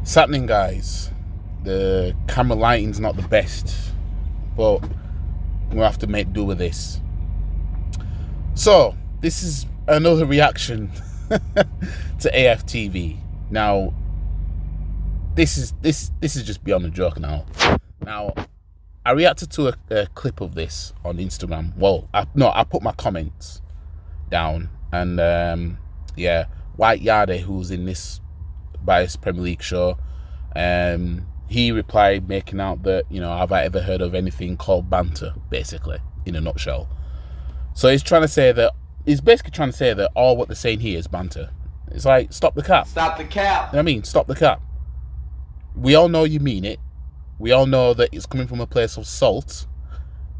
What's happening, guys? The camera lighting's not the best, but we'll have to make do with this. So this is another reaction to AFTV. Now this is just beyond a joke. Now I reacted to a clip of this on Instagram. Well, I put my comments down, and yeah, White Yardy, who's in this biased Premier League show, he replied, making out that, you know, have I ever heard of anything called banter, basically, in a nutshell. So he's basically trying to say that all what they're saying here is banter. It's like, stop the cap. Stop the cap. You know what I mean? Stop the cap. We all know you mean it. We all know that it's coming from a place of salt.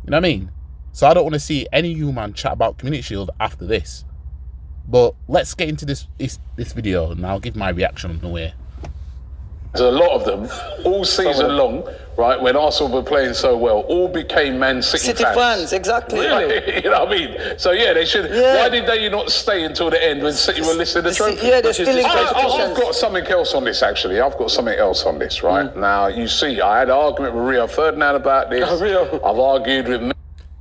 You know what I mean? So I don't want to see any human chat about Community Shield after this. But let's get into this video, and I'll give my reaction on the way. There's a lot of them all season long, right? When Arsenal were playing so well, all became Man City fans. Exactly. Really? You know what I mean? So yeah, they should. Yeah. Why did they not stay until the end when City were listing the trophy? Yeah, they're still in I've got something else on this, actually. I've got something else on this, right? Now, you see, I had an argument with Rio Ferdinand about this. Oh, Rio. I've argued with...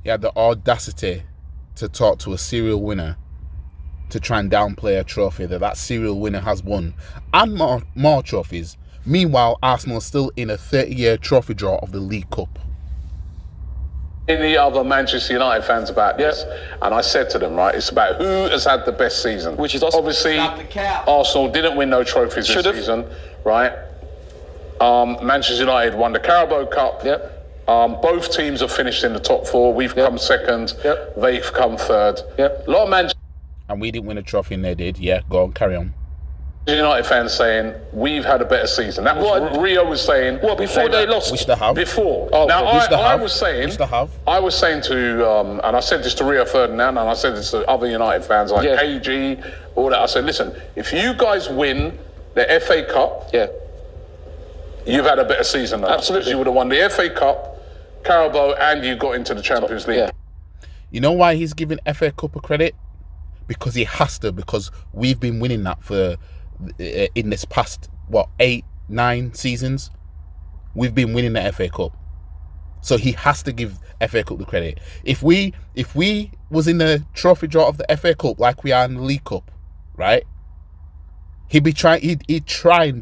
He had the audacity to talk to a serial winner to try and downplay a trophy that serial winner has won, and more trophies. Meanwhile, Arsenal is still in a 30-year trophy draw of the League Cup. Any other Manchester United fans about this, and I said to them, right, it's about who has had the best season. Which is also obviously Arsenal didn't win no trophies this season, right? Manchester United won the Carabao Cup. Both teams have finished in the top four. We've come second. They've come third. A lot of Manchester and we didn't win a trophy, and they did. Yeah, go on, carry on. United fans saying we've had a better season. That was what Rio was saying. What, before they lost? Which they have. Before. Now I was saying to, and I said this to Rio Ferdinand, and I said this to other United fans like KG, all that. I said, listen, if you guys win the FA Cup, you've had a better season than us. Absolutely. You would have won the FA Cup, Carabao, and you got into the Champions League. You know why he's giving FA Cup a credit? Because he has to, because we've been winning that for in this past, what, 8-9 seasons. We've been winning the FA Cup, so he has to give FA Cup the credit. If we was in the trophy draw of the FA Cup like we are in the League Cup, right, he'd try and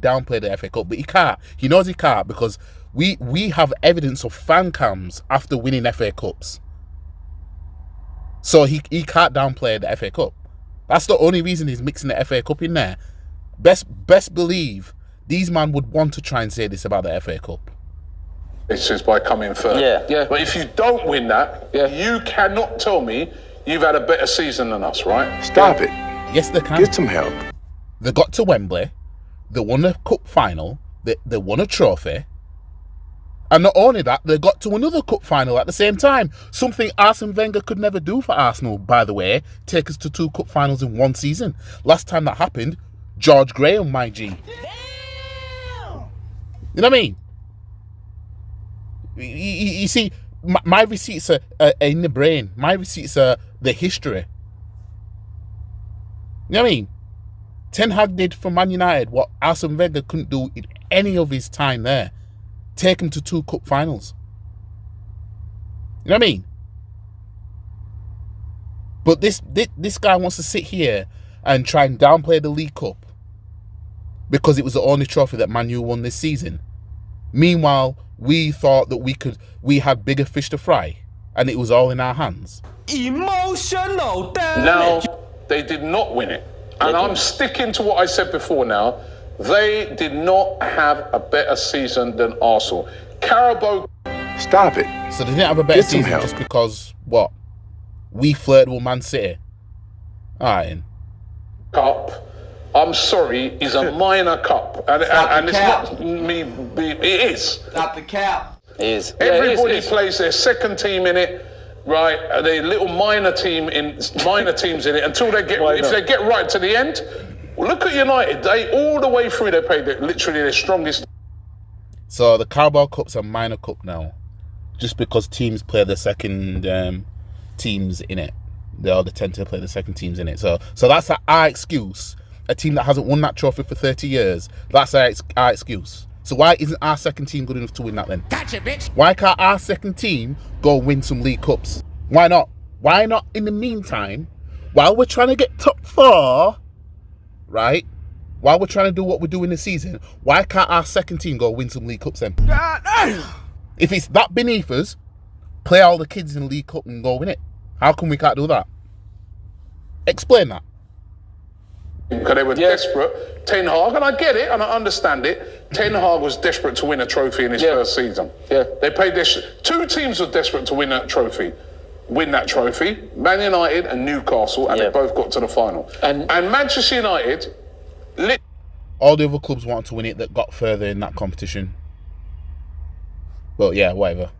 downplay the FA Cup, but he can't. He knows he can't, because we have evidence of fan cams after winning FA Cups. So he can't downplay the FA Cup. That's the only reason he's mixing the FA Cup in there. Best believe these men would want to try and say this about the FA Cup. It's just by coming third. But if you don't win that, you cannot tell me you've had a better season than us, right? Stop it. Yes, they can. Get some help. They got to Wembley. They won a cup final. They won a trophy. And not only that, they got to another cup final at the same time. Something Arsene Wenger could never do for Arsenal, by the way. Take us to 2 cup finals in 1 season. Last time that happened, George Graham, my G. Damn! You know what I mean? You see, my receipts are in the brain. My receipts are the history. You know what I mean? Ten Hag did for Man United what Arsene Wenger couldn't do in any of his time there. Take him to 2 cup finals. You know what I mean? But this guy wants to sit here and try and downplay the League Cup because it was the only trophy that Man U won this season. Meanwhile, we thought that we had bigger fish to fry, and it was all in our hands. Emotional damage. Now, they did not win it. And I'm sticking to what I said before now. They did not have a better season than Arsenal. Carabao... Stop it. So they didn't have a better season just because, what? We flirted with Man City? Alright. Cup, I'm sorry, is a minor cup. And it's not me... It is. Stop the cap. It is. Everybody plays their second team in it, right? They little minor teams in it until they get... If they get right to the end... Look at United. They all the way through they played literally their strongest. So the Carabao Cup's a minor cup now, just because teams play the second teams in it. They all tend to play the second teams in it. So that's our excuse a team that hasn't won that trophy for 30 years. That's our excuse. So why isn't our second team good enough to win that then? Gotcha, bitch. Why can't our second team go win some League Cups? Why not? Why not in the meantime, while we're trying to get top 4, right? While we're trying to do what we're doing this season, why can't our second team go win some League Cups then? If it's that beneath us, play all the kids in the League Cup and go win it. How come we can't do that? Explain that. Because they were desperate. Ten Hag, and I get it and I understand it. Ten Hag was desperate to win a trophy in his first season. Yeah. They played this. 2 teams were desperate to win that trophy. Man United and Newcastle, and they both got to the final. And Manchester United, all the other clubs wanted to win it that got further in that competition. Well, yeah, whatever.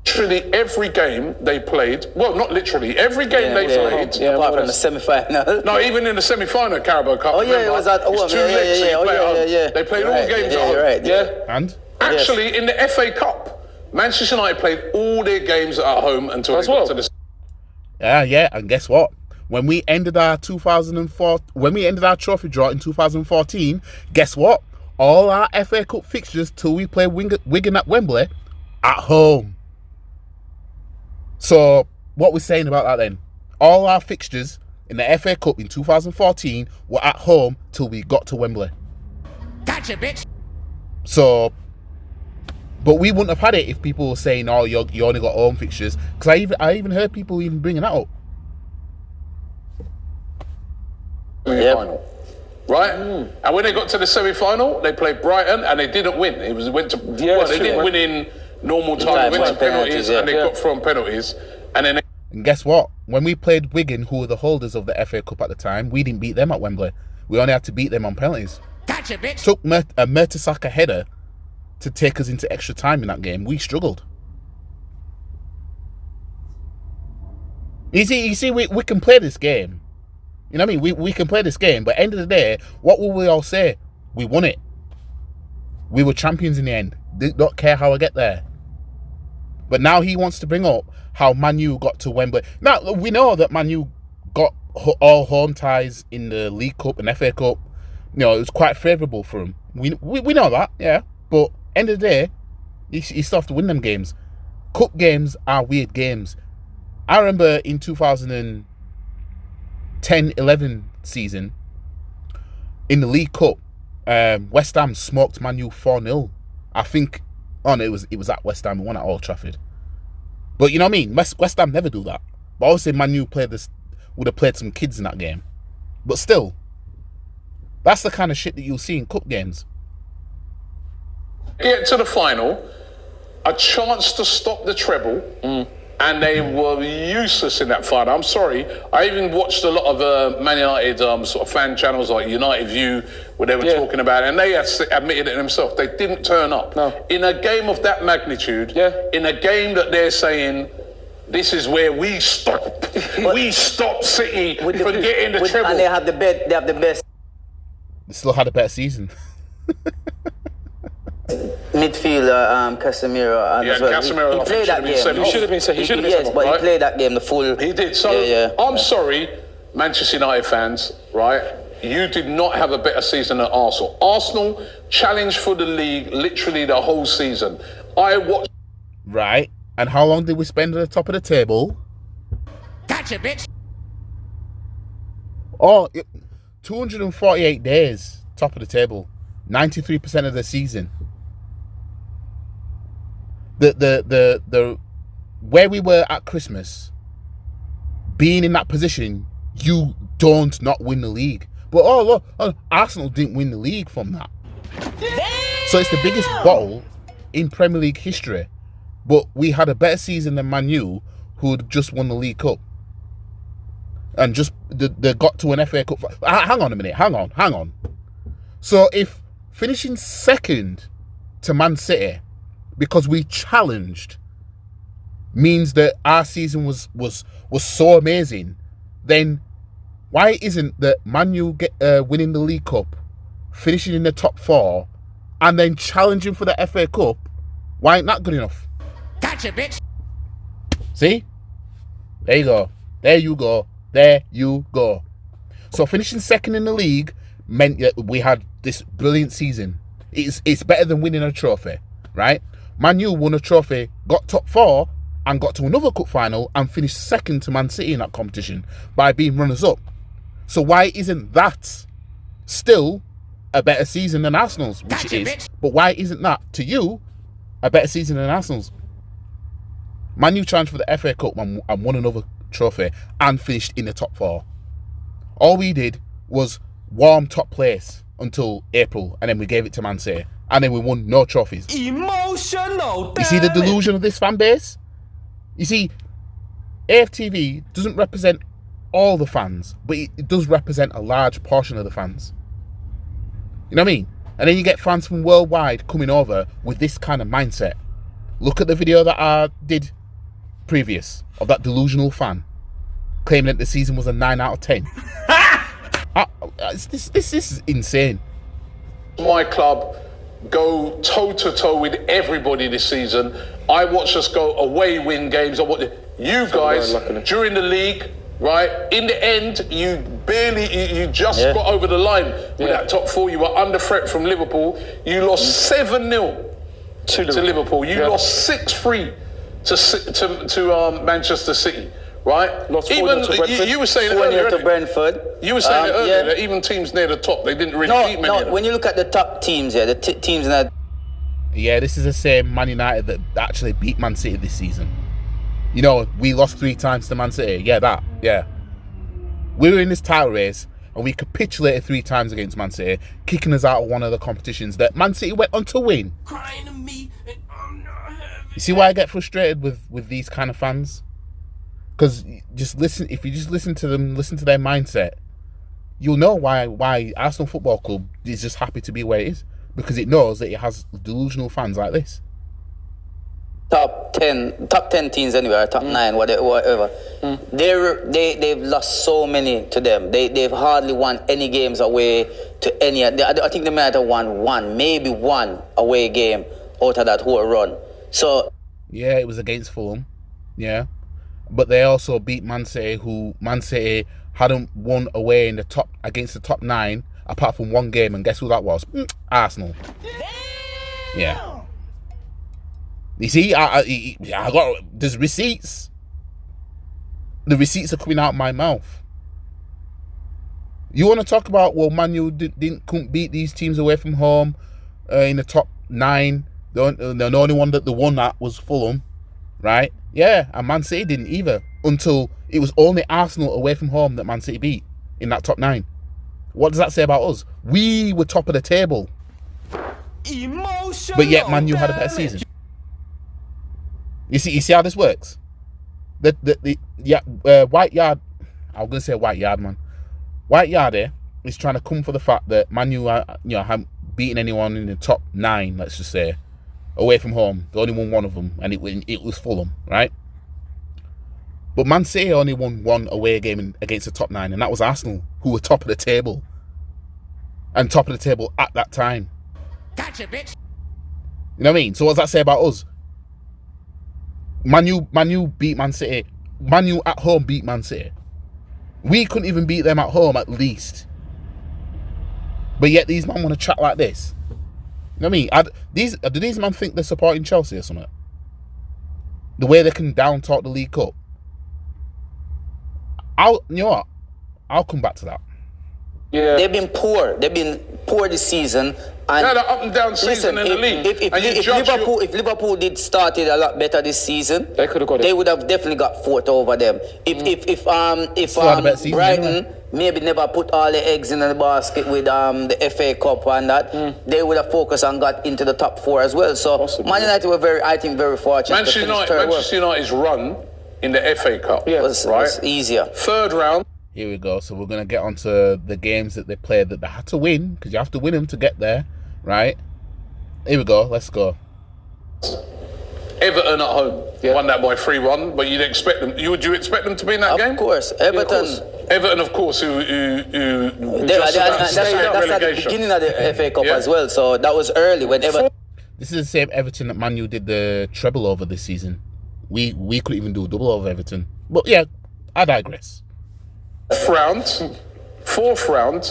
Literally every game they played, well, not literally, every game they played. Yeah, apart from the semi-final. No, even in the semi-final Carabao Cup. Oh, yeah, it was at home. They played all the games at home. Right, And? Actually, in the FA Cup, Manchester United played all their games at home until they got to the... Yeah, and guess what? When we ended our 2004, when we ended our trophy draw in 2014, guess what? All our FA Cup fixtures till we play Wigan at Wembley at home. So, what we're saying about that then? All our fixtures in the FA Cup in 2014 were at home till we got to Wembley. Gotcha, bitch. So, but we wouldn't have had it if people were saying, "Oh, you only got home fixtures." Because I even heard people even bringing that up. Semi-final, right? And when they got to the semi-final, they played Brighton and they didn't win. They didn't win in normal time. They went to penalties and they got from penalties. And guess what? When we played Wigan, who were the holders of the FA Cup at the time, we didn't beat them at Wembley. We only had to beat them on penalties. Gotcha, bitch. Took a Mertesacker header to take us into extra time in that game. We struggled. You see, we can play this game. You know what I mean? We can play this game, but at the end of the day, what will we all say? We won it. We were champions in the end. They don't care how I get there. But now he wants to bring up how Man U got to Wembley. Now, we know that Man U got all home ties in the League Cup and FA Cup. You know, it was quite favourable for him. We know that, yeah. But end of the day, you still have to win them games. Cup games are weird games. I remember in 2010-11 season, in the League Cup, West Ham smoked Man U 4-0. I think, no, it was at West Ham. We won at Old Trafford. But you know what I mean? West Ham never do that. But obviously Man U would have played some kids in that game. But still, that's the kind of shit that you'll see in cup games. Get to the final, a chance to stop the treble, and they were useless in that final. I'm sorry. I even watched a lot of Man United sort of fan channels like United View, where they were talking about it, and they admitted it themselves. They didn't turn up. No. In a game of that magnitude, in a game that they're saying, this is where we stop. We stop City from getting the treble. And they have the best. They still had a better season. Midfielder, Casemiro. As well. Casemiro. He played that game. He should have been sent. He played that game the full. He did. So I'm sorry, Manchester United fans. Right, you did not have a better season than Arsenal. Arsenal challenged for the league literally the whole season. I watched. Right, and how long did we spend at the top of the table? Gotcha, bitch. Oh, 248 days top of the table, 93% of the season. The where we were at Christmas, being in that position, you don't not win the league. But look, Arsenal didn't win the league from that. Damn! So it's the biggest bottle in Premier League history. But we had a better season than Man U, who had just won the League Cup. And just they got to an FA Cup. Hang on a minute. Hang on. So if finishing second to Man City because we challenged means that our season was so amazing, then why isn't that Man U winning the League Cup, finishing in the top 4, and then challenging for the FA Cup? Why ain't that good enough? Gotcha, bitch. See? There you go. So finishing second in the league meant that we had this brilliant season. It's better than winning a trophy, right? Man U won a trophy, got top 4, and got to another cup final and finished second to Man City in that competition by being runners-up. So why isn't that still a better season than Arsenal's, which it is? Bitch. But why isn't that, to you, a better season than Arsenal's? Man U challenged for the FA Cup and won another trophy and finished in the top 4. All we did was warm top place until April, and then we gave it to Man City, and then we won no trophies. Emotional. You see the delusion of this fan base? You see, AFTV doesn't represent all the fans, but it does represent a large portion of the fans. You know what I mean? And then you get fans from worldwide coming over with this kind of mindset. Look at the video that I did previous of that delusional fan claiming that the season was a 9 out of 10. This is insane. My club go toe to toe with everybody this season. I watched us go away, win games. You guys during the league, right? In the end, you just got over the line with that top 4. You were under threat from Liverpool. You lost 7-0 to Liverpool. You lost 6-3 to Manchester City. Right? Lost even to Brentford. You were saying 4-0 earlier to Brentford. You were saying earlier that even teams near the top, they didn't really beat many of them. When you look at the top teams, the teams in that. Yeah, this is the same Man United that actually beat Man City this season. You know, we lost 3 times to Man City. Yeah. We were in this title race and we capitulated 3 times against Man City, kicking us out of one of the competitions that Man City went on to win. Crying to me and I'm not having. You see why I get frustrated with these kind of fans? Because if you just listen to them, listen to their mindset, you'll know why Arsenal Football Club is just happy to be where it is. Because it knows that it has delusional fans like this. Top 10 teams anyway, or top 9, whatever. They've lost so many to them. They've hardly won any games away to any. I think they might have won maybe one away game out of that whole run. So yeah, it was against Fulham. Yeah. But they also beat Man City, who Man City hadn't won away in the top against the top 9 apart from one game, and guess who that was? Arsenal. Yeah. You see, I got there's receipts. The receipts are coming out of my mouth. You want to talk about Man U couldn't beat these teams away from home in the top 9? The only one that won that was Fulham, right? Yeah, and Man City didn't either until it was only Arsenal away from home that Man City beat in that top 9. What does that say about us? We were top of the table, but yet Man U had a better season. You see how this works? White Yard, I was gonna say White Yard, man. White Yard is trying to come for the fact that Man U haven't beaten anyone in the top 9, let's just say, away from home. They only won one of them, and it was Fulham, right? But Man City only won one away game against the top 9, and that was Arsenal, who were top of the table. And top of the table at that time. Gotcha, bitch. You know what I mean? So what does that say about us? Man U beat Man City. Man U at home beat Man City. We couldn't even beat them at home at least. But yet these men want to chat like this. You know what I mean? Do these men think they're supporting Chelsea or something? The way they can down talk the League Cup. You know what? I'll come back to that. Yeah. They've been poor. They've been poor this season. And they had an up and down season in the league. If Liverpool did started a lot better this season, they could have got it. They would have definitely got 4th over them. If Brighton maybe never put all the eggs in the basket with the FA Cup and that, they would have focused and got into the top 4 as well. So Man United were very fortunate. Manchester United's run in the FA Cup was easier. 3rd round. Here we go. So we're going to get onto the games that they played that they had to win, because you have to win them to get there, right? Here we go. Let's go. Everton at home won that by 3-1, but you'd expect them. Would you expect them to be in that game? Of course, Everton. Everton, of course, who that's at the beginning of the FA Cup as well. So that was early when Everton. This is the same Everton that Man U did the treble over this season. We couldn't even do a double over Everton. But yeah, I digress. 4th round,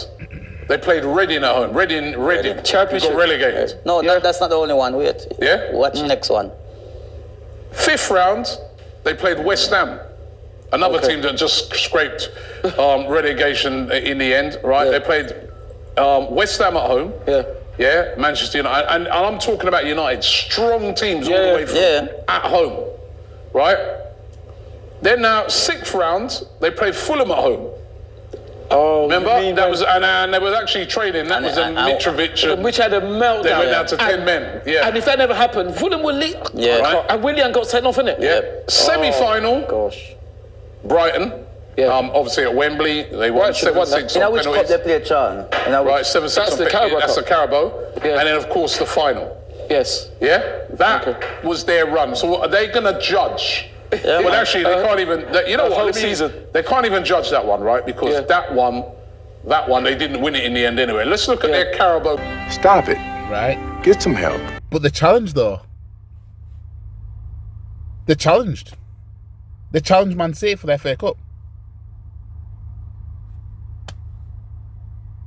They played Reading at home. Reading. Championship. Got relegated. No, that's not the only one. Wait. Yeah? Watch the next one. 5th round, they played West Ham. Another team that just scraped relegation in the end, right? Yeah. They played West Ham at home. Yeah, Manchester United. And I'm talking about United. Strong teams all the way from at home, right? Then now, 6th round, they played Fulham at home. Oh, remember? That was and they was actually training. That was Mitrovic. Which had a meltdown. They went down to 10 men. Yeah. And if that never happened, Fulham would lead. Yeah. Right. And Willian got sent off, innit? Yeah. Semi-final. Gosh. Brighton. Yeah. Obviously at Wembley, they won 7-6 You know on which cup penalties. they played, Sean? Right, 7-6 That's on the Carabao That's the Cup. Carabao. Yeah. And then, of course, the final. Yes. Yeah? That was their run. So are they going to judge? Yeah, Well, actually, they can't even... You know what? whole season. They can't even judge that one, right? Because that one, they didn't win it in the end anyway. Let's look at their Carabao. Stop it. Right. Get some help. But the challenge, though. They're challenged. They challenged Man City for their FA Cup.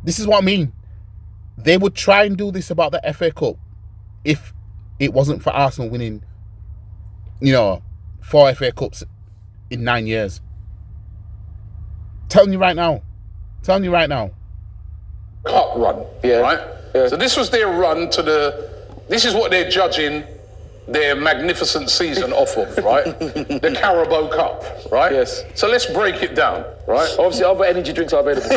This is what I mean. They would try and do this about the FA Cup if it wasn't for Arsenal winning, 4 FA Cups in 9 years. Telling you right now. Cup run, right? Yeah. So this was their run to this is what they're judging their magnificent season off of, right? The Carabao Cup, right? Yes. So let's break it down, right? Obviously, other energy drinks are available.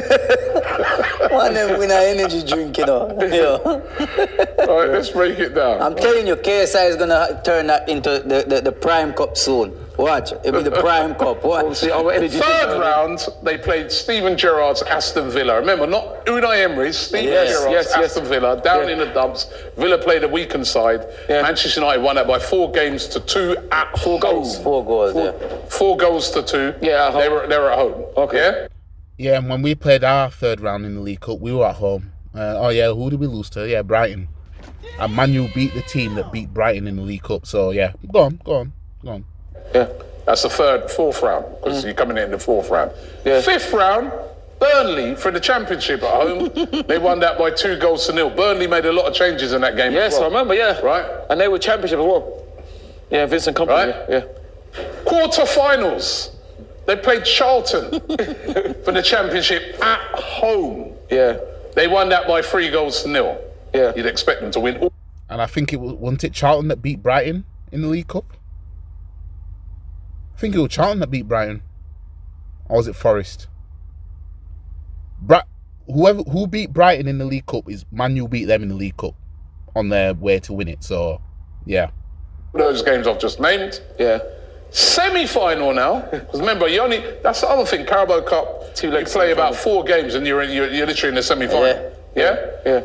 One of them win an energy drink, All right, let's break it down. I'm telling you, KSI is gonna turn that into the Prime Cup soon. Watch, it'll be the Prime Cup. Watch. Obviously, other energy drinks. 3rd round, they played Steven Gerrard's Aston Villa. Remember, not Unai Emery's, Steven Gerrard's Aston Villa, down in the dumps. Villa played a weakened side. Yeah. Manchester United won that by 4 games to 2 at 4 goals. 4 goals, 4 goals to 2. Yeah, at home. They were at home. Okay. Yeah? Yeah, and when we played our 3rd round in the League Cup, we were at home. Who did we lose to? Yeah, Brighton. And Man U beat the team that beat Brighton in the League Cup. So, yeah, go on. Yeah. That's the 4th round, because you're coming in the 4th round. Yeah. 5th round, Burnley for the Championship at home. They won that by 2 goals to 0. Burnley made a lot of changes in that game. Yes, as well. I remember, yeah. Right. And they were Championship as well. Yeah, Vincent Kompany. Right. Yeah. Quarter-finals, they played Charlton for the Championship at home. Yeah. They won that by 3 goals to 0. Yeah. You'd expect them to win. And I think wasn't it Charlton that beat Brighton in the League Cup? I think it was Charlton that beat Brighton. Or was it Forest? Who beat Brighton in the League Cup is Man U beat them in the League Cup on their way to win it. So, yeah. Those games I've just named. Yeah. Semi-final now, because remember, that's the other thing, Carabao Cup, 2 you legs play semi-final. about 4 games and you're literally in the semi-final. Yeah? Yeah.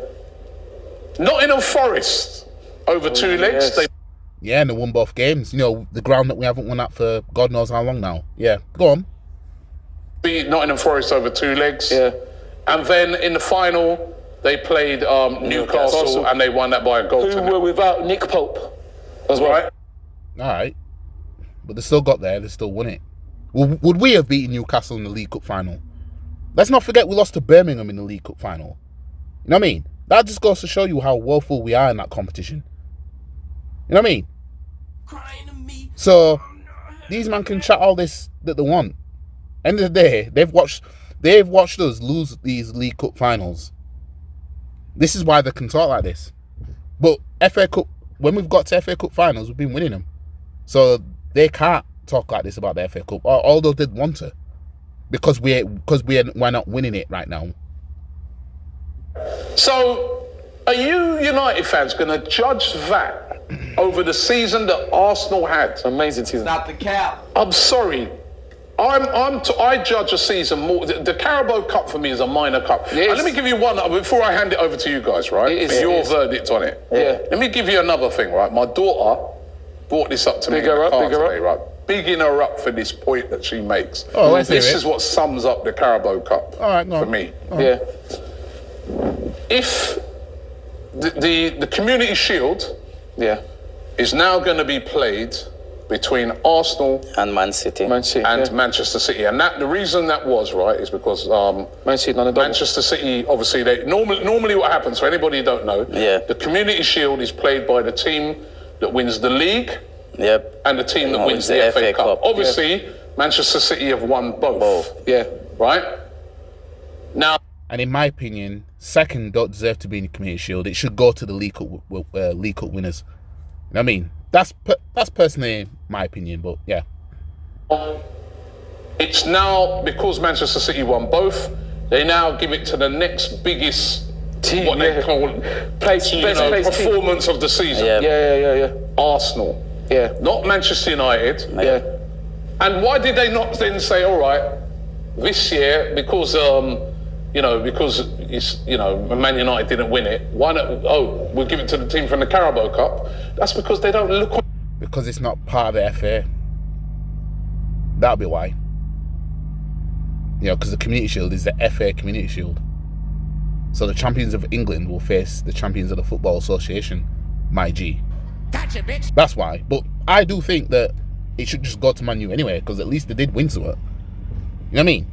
Nottingham Forest, over 2 legs. Yes. They Yeah, and they won both games. The ground that we haven't won at for God knows how long now. Yeah, go on. beat Nottingham Forest over 2 legs. Yeah. And then in the final, they played Newcastle and they won that by a goal. Who were without Nick Pope as well. Right. All right. But they still got there. They still won it. Would we have beaten Newcastle in the League Cup final? Let's not forget we lost to Birmingham in the League Cup final. You know what I mean? That just goes to show you how woeful we are in that competition. You know what I mean? So, these men can chat all this that they want. End of the day, they've watched us lose these League Cup finals. This is why they can talk like this. But FA Cup, when we've got to FA Cup finals, we've been winning them. So they can't talk like this about the FA Cup, although they'd want to, because we're not winning it right now. So, are you United fans going to judge that over the season that Arsenal had? Amazing season. Not the cap. I'm sorry. I judge a season more. The Carabao Cup for me is a minor cup. Yes. And let me give you one before I hand it over to you guys, right? It's your verdict on it. Yeah. Let me give you another thing, right? My daughter brought this up to me in the car today, right? Bigging her up for this point that she makes. Oh, let's hear this it. is what sums up the Carabao Cup All right, go for on. me. Yeah. If the Community Shield Yeah. is now going to be played between Arsenal and Man City. And Manchester City. And the reason that was, right, is because Manchester City, obviously, normally what happens, for anybody who don't know, the Community Shield is played by the team that wins the league and the team that wins the FA Cup. Obviously, Manchester City have won both. Yeah. Right? Now... And in my opinion, second don't deserve to be in the Community Shield. It should go to the League Cup winners. You know what I mean? That's personally my opinion, but yeah. It's now, because Manchester City won both, they now give it to the next biggest team, what they call performance of the season. Yeah. Arsenal. Yeah. Not Manchester United. Yeah. And why did they not then say, all right, this year, because it's, Man United didn't win it, why not, we'll give it to the team from the Carabao Cup? That's because they don't look on... Because it's not part of the FA. That'll be why. Because the Community Shield is the FA Community Shield. So the champions of England will face the champions of the Football Association, my G. Gotcha, bitch. That's why. But I do think that it should just go to Man U anyway, because at least they did win to it. You know what I mean?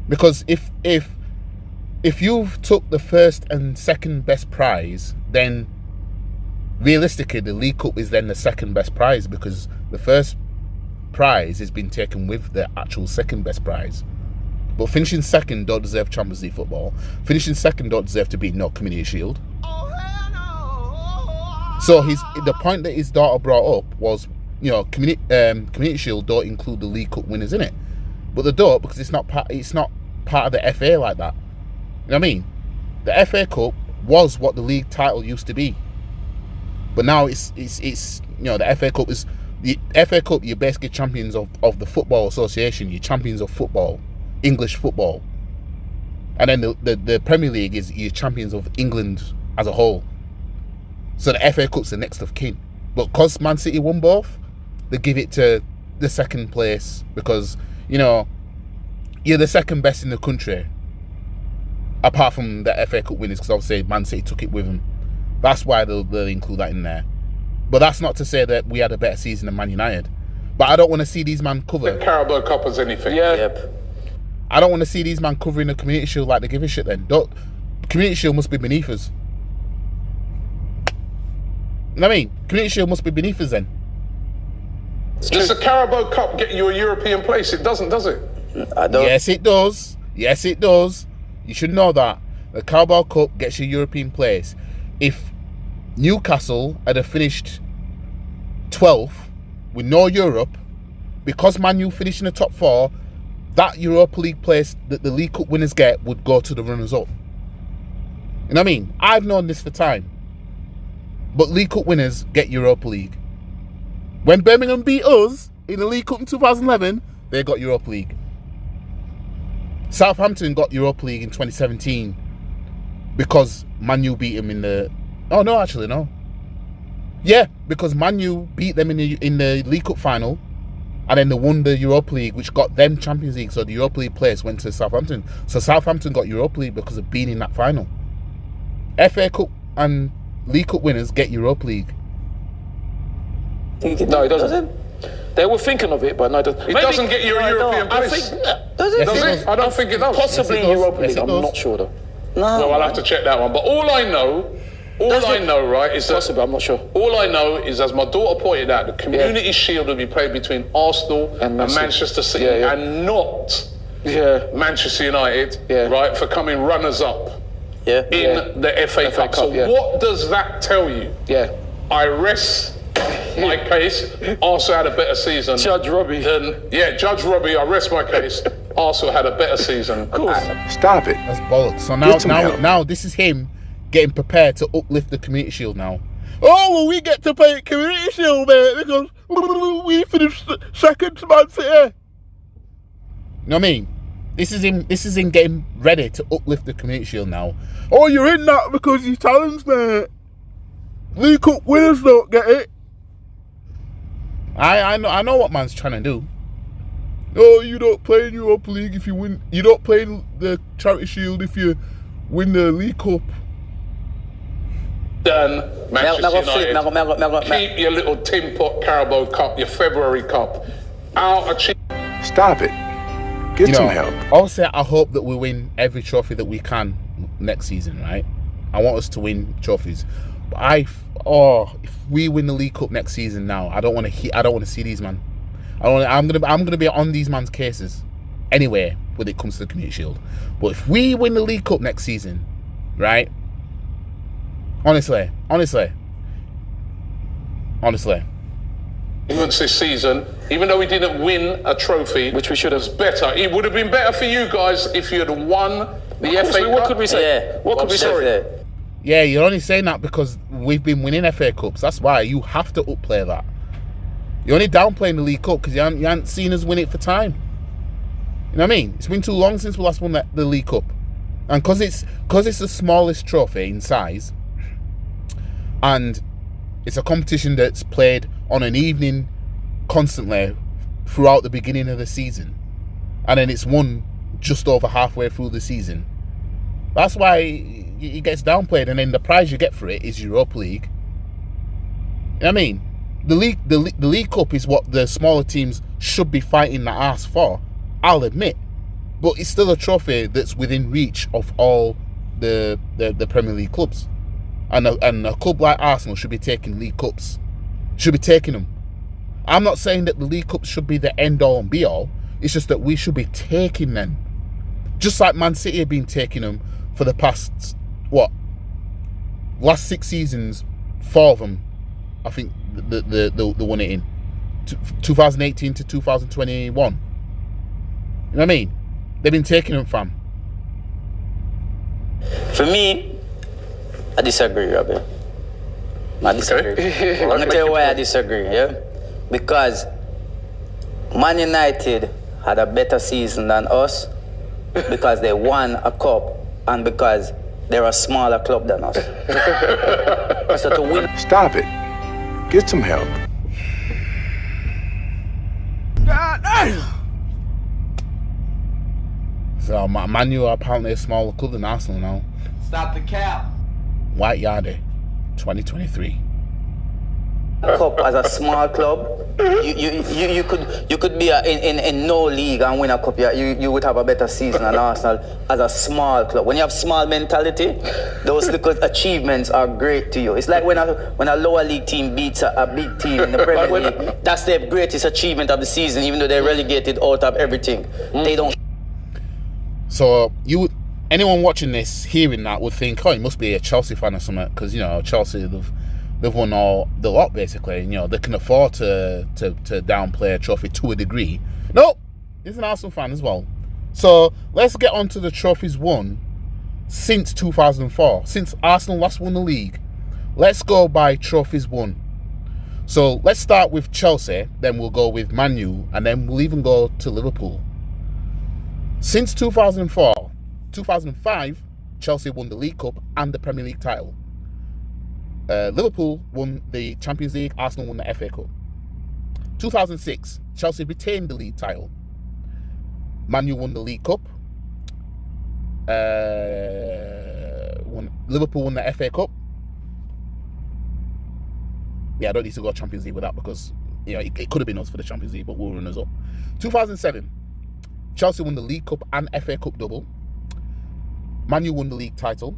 Because if you've took the first and second best prize, then realistically the League Cup is then the second best prize, because the first prize has been taken with the actual second best prize. But finishing second don't deserve Champions League football. Finishing second don't deserve to be no Community Shield. So the point that his daughter brought up was, Community Shield don't include the League Cup winners in it. But they don't, because it's not part of the FA like that. You know what I mean? The FA Cup was what the league title used to be, but now it's the FA Cup is the FA Cup. You're basically champions of the Football Association. You're champions of football, English football, and then the Premier League is you're champions of England as a whole. So the FA Cup's the next of kin. But because Man City won both, they give it to the second place, because you're the second best in the country. Apart from the FA Cup winners, because obviously Man City took it with them. That's why they'll include that in there. But that's not to say that we had a better season than Man United. But I don't want to see these man cover the Carabao Cup as anything. Yeah. Yep. I don't want to see these man covering the Community Shield like they give a shit then. Community Shield must be beneath us. You know what I mean? Community Shield must be beneath us then. Does the Carabao Cup get you a European place? It doesn't, does it? I don't. Yes, it does. Yes, it does. You should know that. The Carabao Cup gets you a European place. If Newcastle had finished 12th with no Europe, because Man U finished in the top 4, that Europa League place that the League Cup winners get would go to the runners-up. You know what I mean? I've known this for time. But League Cup winners get Europa League. When Birmingham beat us in the League Cup in 2011, they got Europa League. Southampton got Europa League in 2017 because Man U beat them in the... Oh, no, actually, no. Yeah, because Man U beat them in the League Cup final, and then they won the Europa League, which got them Champions League. So the Europa League players went to Southampton. So Southampton got Europa League because of being in that final. FA Cup and League Cup winners get Europa League. No, it doesn't. They were thinking of it, but no, it doesn't. It doesn't get you a European place. I think, Does it? Does it? I don't think it does. Possibly Yes, it does. Europa Yes, League. it I'm does. not sure though. No. Well, I'll have to check that one. But all I know, right, is that Possibly, I'm not sure. all I know is, as my daughter pointed out, the Community Shield will be played between Arsenal and Manchester City, and not Manchester United, right, for coming runners-up in the FA Cup. So what does that tell you? Yeah. I rest my case. Arsenal had a better season. Judge Robbie. Judge Robbie, I rest my case. Arsenal had a better season. Of course. Stop it. That's bollocks. So now this is him getting prepared to uplift the Community Shield now. Oh, well, we get to play Community Shield, mate, because we finished second to Man City. You know what I mean? This is him getting ready to uplift the Community Shield now. Oh, you're in that because you're talents, mate. League Cup winners don't get it. I know what man's trying to do. Oh, you don't play in Europa League if you win. You don't play in the Charity Shield if you win the League Cup. than Manchester United. Keep your little Tin Pot Carabao Cup, your February Cup, out of cheap. Stop it. Get some help. Also, I hope that we win every trophy that we can next season, right? I want us to win trophies. But if we win the League Cup next season now, I don't want to see these, man. I'm gonna be on these man's cases anyway when it comes to the Community Shield. But if we win the League Cup next season, right? Honestly. This season, even though we didn't win a trophy, which we should have, better. It would have been better for you guys if you had won the FA Cup. What could we say? Yeah. What could we say? Yeah, you're only saying that because we've been winning FA Cups. That's why you have to upplay that. You're only downplaying the League Cup because you haven't seen us win it for time. You know what I mean? It's been too long since we last won the League Cup, and because it's the smallest trophy in size, and it's a competition that's played on an evening constantly throughout the beginning of the season, and then it's won just over halfway through the season. That's why it gets downplayed, and then the prize you get for it is Europa League. You know what I mean? The League Cup is what the smaller teams should be fighting their ass for, I'll admit, but it's still a trophy that's within reach of all the Premier League clubs, and a club like Arsenal should be taking League Cups, should be taking them. I'm not saying that the League Cups should be the end all and be all. It's just that we should be taking them, just like Man City have been taking them for the past last 6 seasons. 4 of them, I think, the won it in 2018 to 2021. You know what I mean? They've been taking them, fam. For me, I disagree, Robbie. I disagree. I'm going to tell you why I disagree, yeah? Because Man United had a better season than us because they won a cup and because they're a smaller club than us. So to win... Stop it. Get some help. So Man U are apparently a smaller club than Arsenal now. Stop the cap. White Yardie, 2023. Cup as a small club, you could be in no league and win a cup. You would have a better season than Arsenal as a small club. When you have small mentality, those little achievements are great to you. It's like when a lower league team beats a big team in the Premier League. That's their greatest achievement of the season, even though they're relegated out of everything. They don't. So anyone watching this, hearing that, would think, oh, he must be a Chelsea fan or something, because Chelsea they've won all the lot basically. They can afford to downplay a trophy to a degree. Nope, he's an Arsenal fan as well. So let's get on to the trophies won since 2004, since Arsenal last won the league. Let's go by trophies won. So let's start with Chelsea, then we'll go with Man U, and then we'll even go to Liverpool. Since 2005, Chelsea won the League Cup and the Premier League title. Liverpool won the Champions League, Arsenal won the FA Cup. 2006, Chelsea retained the league title. Man U won the League Cup. Liverpool won the FA Cup. Yeah, I don't need to go Champions League with that because it could have been us for the Champions League, but we'll run us up. 2007, Chelsea won the League Cup and FA Cup double. Man U won the league title.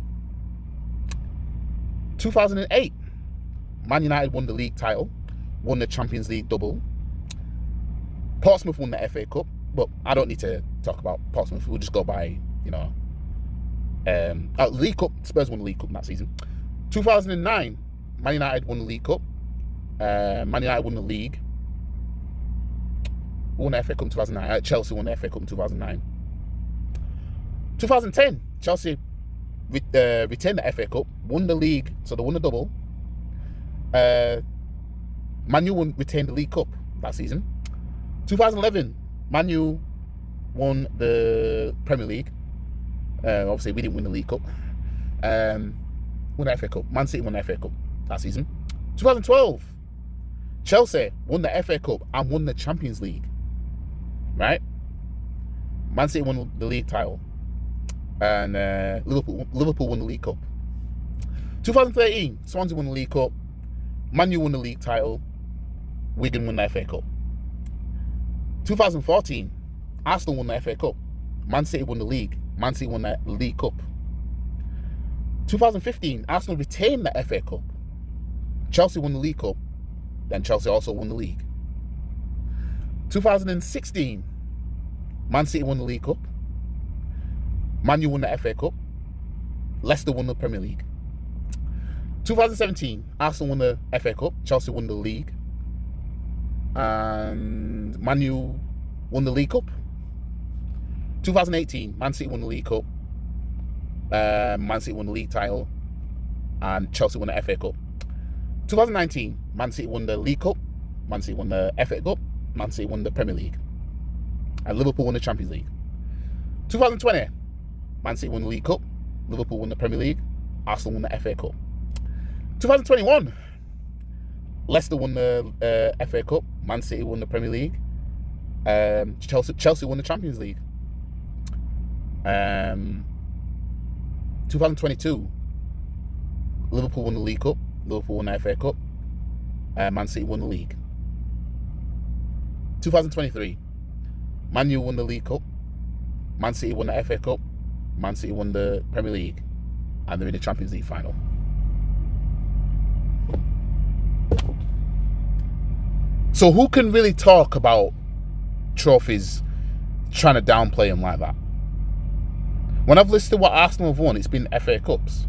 2008, Man United won the league title, won the Champions League double. Portsmouth won the FA Cup, but I don't need to talk about Portsmouth. We'll just go by, League Cup. Spurs won the League Cup in that season. 2009, Man United won the League Cup. Man United won the league. Won the FA Cup in 2009. Chelsea won the FA Cup in 2009. 2010, Chelsea retained the FA Cup, won the league, so they won the double. Man U retained the League Cup that season. 2011, Man U won the Premier League. Obviously, we didn't win the League Cup. Won the FA Cup. Man City won the FA Cup that season. 2012, Chelsea won the FA Cup and won the Champions League. Right? Man City won the league title. And Liverpool won the League Cup. 2013, Swansea won the League Cup. Man U won the league title. Wigan won the FA Cup. 2014, Arsenal won the FA Cup. Man City won the league. Man City won the League Cup. 2015, Arsenal retained the FA Cup. Chelsea won the League Cup. Then Chelsea also won the league. 2016, Man City won the League Cup. Man U won the FA Cup. Leicester won the Premier League. 2017, Arsenal won the FA Cup. Chelsea won the league. And Man U won the League Cup. 2018, Man City won the League Cup. Man City won the league title. And Chelsea won the FA Cup. 2019, Man City won the League Cup. Man City won the FA Cup. Man City won the Premier League. And Liverpool won the Champions League. 2020, Man City won the League Cup. Liverpool won the Premier League. Arsenal won the FA Cup. 2021, Leicester won the FA Cup. Man City won the Premier League. Chelsea won the Champions League. 2022, Liverpool won the League Cup. Liverpool won the FA Cup. Man City won the league. 2023, Man U won the League Cup. Man City won the FA Cup. Man City won the Premier League. And they're in the Champions League final. So who can really talk about trophies trying to downplay them like that? When I've listed what Arsenal have won, it's been FA Cups.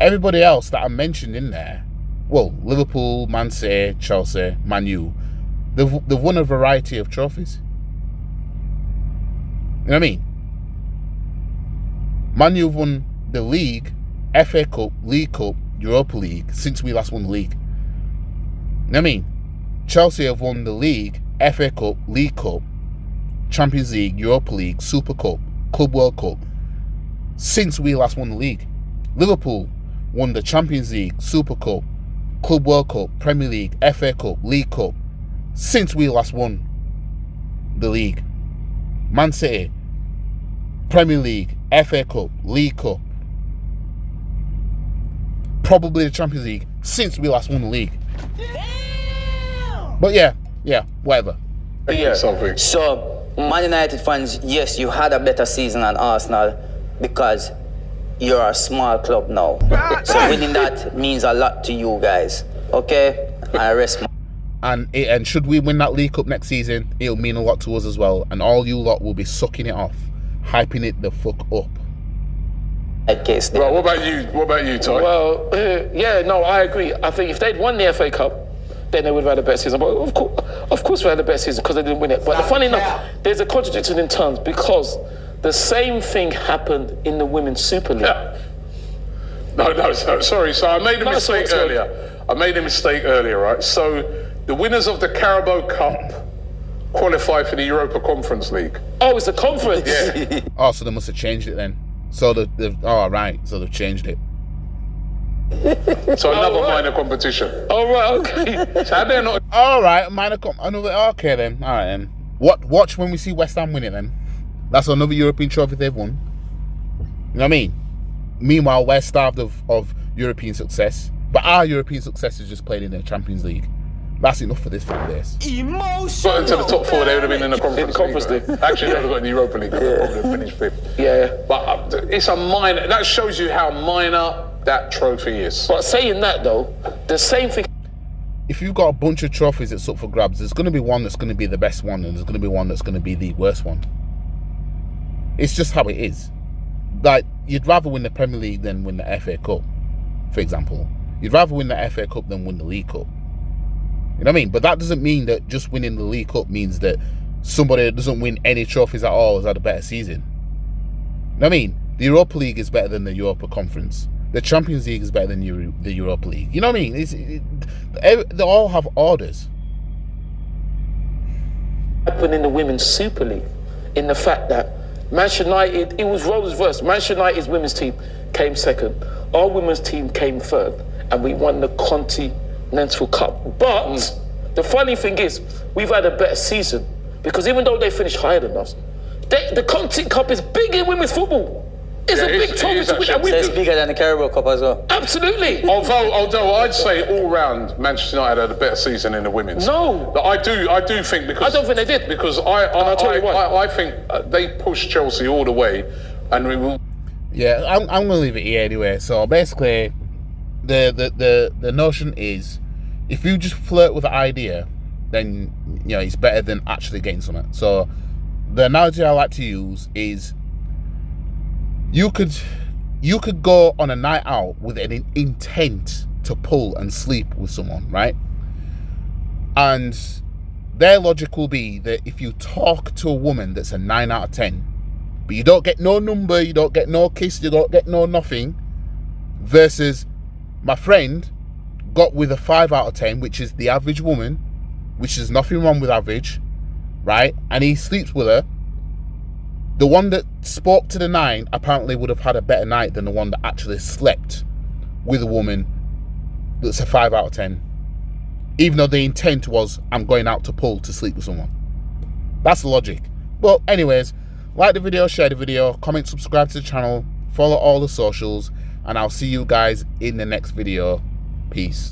Everybody else that I mentioned in there, well, Liverpool, Man City, Chelsea, Man U, they've won a variety of trophies. You know what I mean? Man U have won the league, FA Cup, League Cup, Europa League since we last won the league. You know what I mean? Chelsea have won the league, FA Cup, League Cup, Champions League, Europa League, Super Cup, Club World Cup since we last won the league. Liverpool won the Champions League, Super Cup, Club World Cup, Premier League, FA Cup, League Cup since we last won the league. Man City, Premier League, FA Cup, League Cup, probably the Champions League since we last won the league. But yeah, whatever. Yeah. So, Man United fans, yes, you had a better season than Arsenal because you're a small club now. So winning that means a lot to you guys. Okay? I rest my... And should we win that League Cup next season, it'll mean a lot to us as well. And all you lot will be sucking it off, hyping it the fuck up. Right, what about you, Ty? Well, I agree. I think if they'd won the FA Cup, then they would have had a better season. But of course we had a better season because they didn't win it. But funny enough, there's a contradiction in terms because the same thing happened in the Women's Super League. Yeah. No, sorry. So I made a mistake earlier. Right? So the winners of the Carabao Cup qualify for the Europa Conference League. Oh, it's a conference? Yeah. Oh, so they must have changed it then. So they've changed it. So another minor competition. Oh, right, okay. So they're not... All right, okay then. All right then. Watch when we see West Ham win it then. That's another European trophy they've won. You know what I mean? Meanwhile, we're starved of European success. But our European success is just playing in the Champions League. That's enough for this fan base. Got into the top four, they would have been in the Conference League. Actually, they would have got in the Europa League. They probably have finished fifth. Yeah. But it's a minor... That shows you how minor that trophy is. But saying that, though, the same thing... If you've got a bunch of trophies that's up for grabs, there's going to be one that's going to be the best one, and there's going to be one that's going to be the worst one. It's just how it is. Like, you'd rather win the Premier League than win the FA Cup, for example. You'd rather win the FA Cup than win the League Cup. You know what I mean? But that doesn't mean that just winning the League Cup means that somebody that doesn't win any trophies at all has had a better season. You know what I mean? The Europa League is better than the Europa Conference. The Champions League is better than the Europa League. You know what I mean? They all have orders. Happened in the Women's Super League, in the fact that Manchester United, it was roles reversed. Manchester United's women's team came second. Our women's team came third, and we won the Continental Cup. But the funny thing is, we've had a better season because even though they finished higher than us, the Continental Cup is big in women's football. It's a big trophy to win. So it's bigger than the Carabao Cup as well. Absolutely. Although I'd say all round Manchester United had a better season in the women's. No. But I do think because I don't think they did. Because I'll tell you why. I think they pushed Chelsea all the way, and we will. Yeah, I'm gonna leave it here anyway. So basically, the notion is, if you just flirt with the idea, then you know it's better than actually getting something. So the analogy I like to use is, you could go on a night out with an intent to pull and sleep with someone, right? And their logic will be that if you talk to a woman that's a 9 out of 10, but you don't get no number, you don't get no kiss, you don't get no nothing, versus my friend got with a 5 out of 10, which is the average woman, which is nothing wrong with average, right? And he sleeps with her. The one that spoke to the 9 apparently would have had a better night than the one that actually slept with a woman that's a 5 out of 10. Even though the intent was, I'm going out to pull to sleep with someone. That's the logic. But anyways, like the video, share the video, comment, subscribe to the channel, follow all the socials, and I'll see you guys in the next video. Peace.